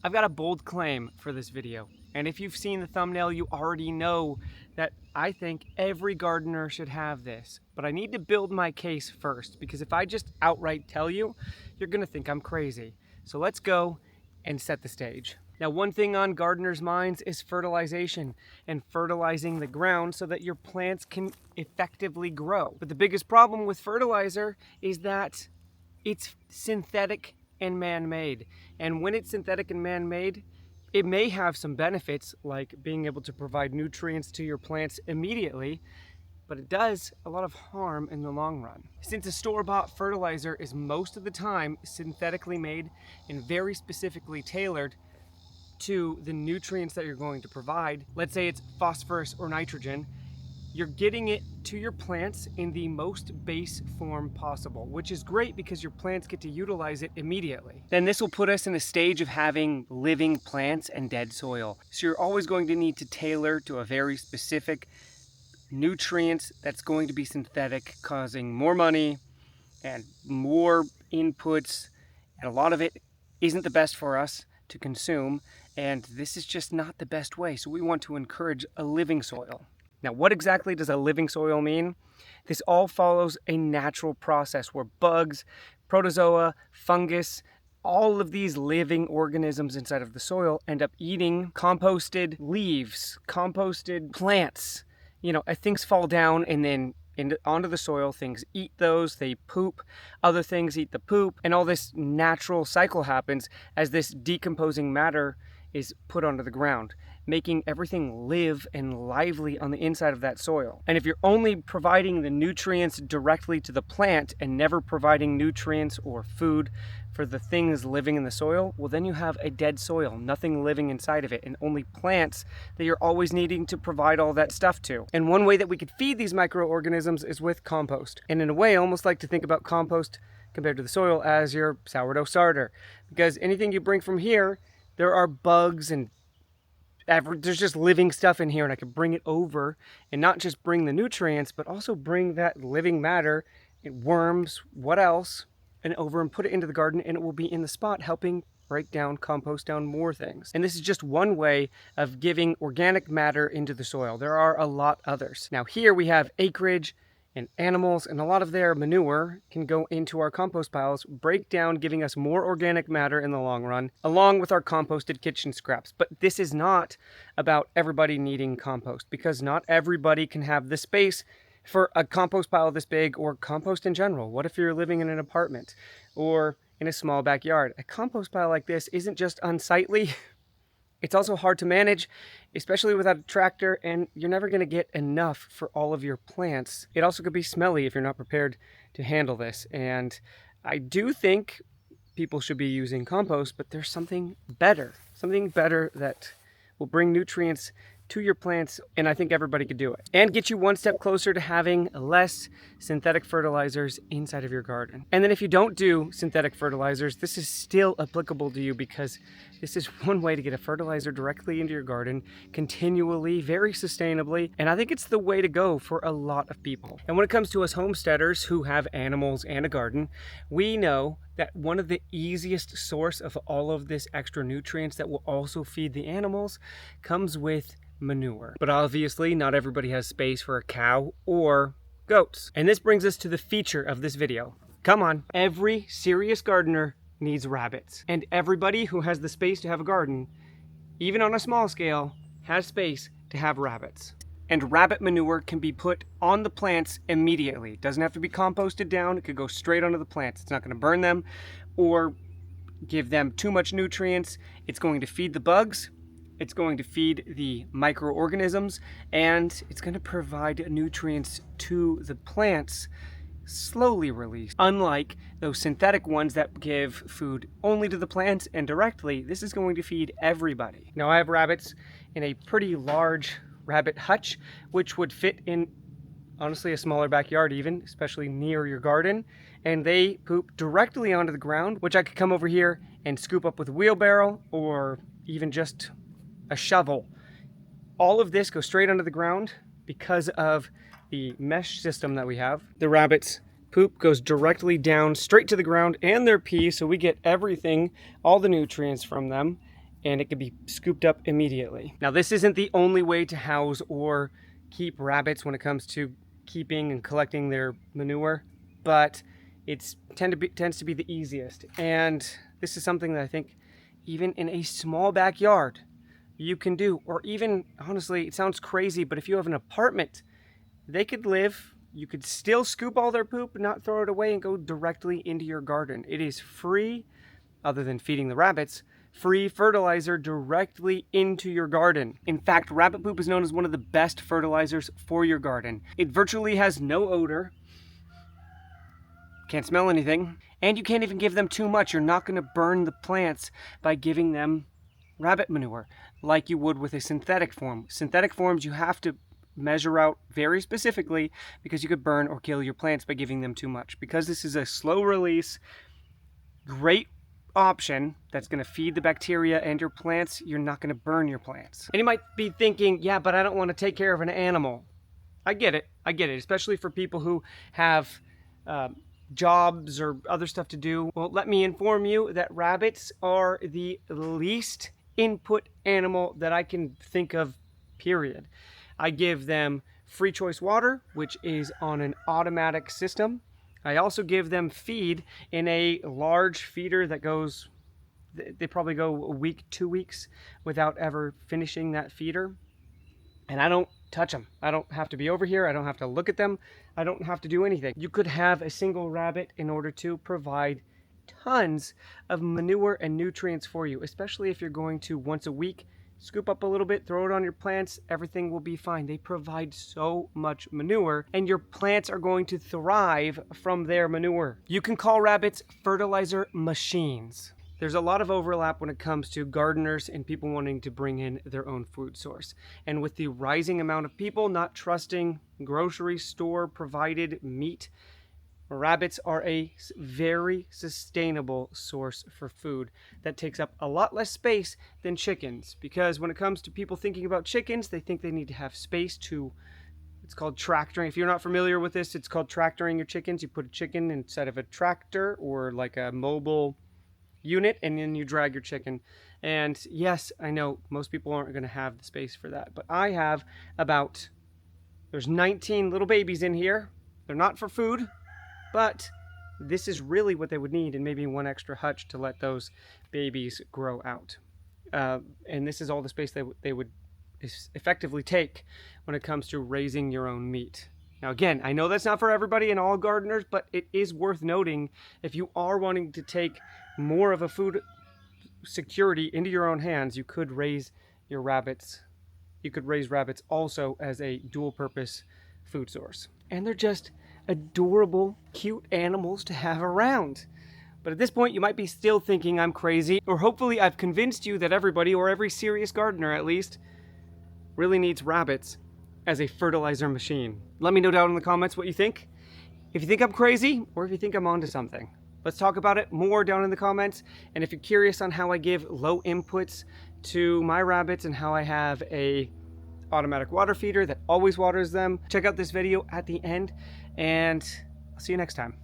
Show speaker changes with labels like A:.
A: I've got a bold claim for this video, and if you've seen the thumbnail, you already know that I think every gardener should have this. But I need to build my case first, because if I just outright tell you, you're gonna think I'm crazy. So let's go and set the stage. Now, one thing on gardeners' minds is fertilization and fertilizing the ground so that your plants can effectively grow. But the biggest problem with fertilizer is that it's synthetic and man-made. And when it's synthetic and man-made, it may have some benefits like being able to provide nutrients to your plants immediately, but it does a lot of harm in the long run. Since a store-bought fertilizer is most of the time synthetically made and very specifically tailored to the nutrients that you're going to provide, let's say it's phosphorus or nitrogen, you're getting it to your plants in the most base form possible, which is great because your plants get to utilize it immediately. Then this will put us in a stage of having living plants and dead soil. So you're always going to need to tailor to a very specific nutrients that's going to be synthetic, causing more money and more inputs, and a lot of it isn't the best for us to consume, and this is just not the best way. So we want to encourage a living soil. Now, what exactly does a living soil mean? This all follows a natural process where bugs, protozoa, fungus, all of these living organisms inside of the soil end up eating composted leaves, composted plants. You know, things fall down and then onto the soil, things eat those, they poop, other things eat the poop, and all this natural cycle happens as this decomposing matter is put onto the ground, making everything live and lively on the inside of that soil. And if you're only providing the nutrients directly to the plant and never providing nutrients or food for the things living in the soil, well, then you have a dead soil, nothing living inside of it, and only plants that you're always needing to provide all that stuff to. And one way that we could feed these microorganisms is with compost. And in a way, I almost like to think about compost compared to the soil as your sourdough starter, because anything you bring from here, there are bugs and there's just living stuff in here, and I could bring it over and not just bring the nutrients, but also bring that living matter and worms, what else, and over and put it into the garden, and it will be in the spot helping break down, compost down more things. And this is just one way of giving organic matter into the soil. There are a lot others. Now here we have acreage and animals, and a lot of their manure can go into our compost piles, break down, giving us more organic matter in the long run, along with our composted kitchen scraps. But this is not about everybody needing compost, because not everybody can have the space for a compost pile this big, or compost in general. What if you're living in an apartment or in a small backyard? A compost pile like this isn't just unsightly, it's also hard to manage, especially without a tractor, and you're never going to get enough for all of your plants. It also could be smelly if you're not prepared to handle this. And I do think people should be using compost, but there's something better that will bring nutrients to your plants, and I think everybody could do it, and get you one step closer to having less synthetic fertilizers inside of your garden. And then if you don't do synthetic fertilizers, this is still applicable to you, because this is one way to get a fertilizer directly into your garden continually, very sustainably, and I think it's the way to go for a lot of people. And when it comes to us homesteaders who have animals and a garden, we know that one of the easiest source of all of this extra nutrients that will also feed the animals comes with manure. But obviously not everybody has space for a cow or goats. And this brings us to the feature of this video. Come on, every serious gardener needs rabbits. And everybody who has the space to have a garden, even on a small scale, has space to have rabbits. And rabbit manure can be put on the plants immediately. It doesn't have to be composted down. It could go straight onto the plants. It's not going to burn them or give them too much nutrients. It's going to feed the bugs. It's going to feed the microorganisms, and it's going to provide nutrients to the plants, slowly released. Unlike those synthetic ones that give food only to the plants and directly, this is going to feed everybody. Now, I have rabbits in a pretty large rabbit hutch, which would fit in, honestly, a smaller backyard even, especially near your garden, and they poop directly onto the ground, which I could come over here and scoop up with a wheelbarrow or even just a shovel. All of this goes straight onto the ground because of the mesh system that we have. The rabbits' poop goes directly down straight to the ground, and their pee, so we get everything, all the nutrients from them, and it can be scooped up immediately. Now, this isn't the only way to house or keep rabbits when it comes to keeping and collecting their manure, but it tends to be the easiest. And this is something that I think even in a small backyard you can do, or even, honestly, it sounds crazy, but if you have an apartment, they could live, you could still scoop all their poop and not throw it away and go directly into your garden. It is free, other than feeding the rabbits, free fertilizer directly into your garden. In fact, rabbit poop is known as one of the best fertilizers for your garden. It virtually has no odor, can't smell anything, and you can't even give them too much. You're not going to burn the plants by giving them rabbit manure like you would with a synthetic form. Synthetic forms you have to measure out very specifically because you could burn or kill your plants by giving them too much. Because this is a slow release, great option that's going to feed the bacteria and your plants, you're not going to burn your plants. And you might be thinking, yeah, but I don't want to take care of an animal. I get it, especially for people who have jobs or other stuff to do. Well, let me inform you that rabbits are the least input animal that I can think of, period. I give them free choice water, which is on an automatic system. I also give them feed in a large feeder that goes, they probably go a week, 2 weeks without ever finishing that feeder. And I don't touch them. I don't have to be over here. I don't have to look at them. I don't have to do anything. You could have a single rabbit in order to provide tons of manure and nutrients for you, especially if you're going to once a week scoop up a little bit, throw it on your plants, everything will be fine. They provide so much manure, and your plants are going to thrive from their manure. You can call rabbits fertilizer machines. There's a lot of overlap when it comes to gardeners and people wanting to bring in their own food source. And with the rising amount of people not trusting grocery store provided meat, rabbits are a very sustainable source for food that takes up a lot less space than chickens. Because when it comes to people thinking about chickens, they think they need to have space to, it's called tractoring. If you're not familiar with this, it's called tractoring your chickens. You put a chicken inside of a tractor or like a mobile unit, and then you drag your chicken. And yes, I know most people aren't going to have the space for that, but I have there's 19 little babies in here. They're not for food, but this is really what they would need, and maybe one extra hutch to let those babies grow out. And this is all the space they would effectively take when it comes to raising your own meat. Now again, I know that's not for everybody and all gardeners, but it is worth noting if you are wanting to take more of a food security into your own hands, you could raise your rabbits. You could raise rabbits also as a dual purpose food source. And they're just adorable, cute animals to have around. But at this point, you might be still thinking I'm crazy, or hopefully I've convinced you that everybody, or every serious gardener at least, really needs rabbits as a fertilizer machine. Let me know down in the comments what you think. If you think I'm crazy, or if you think I'm onto something. Let's talk about it more down in the comments. And if you're curious on how I give low inputs to my rabbits and how I have a automatic water feeder that always waters them, check out this video at the end, and I'll see you next time.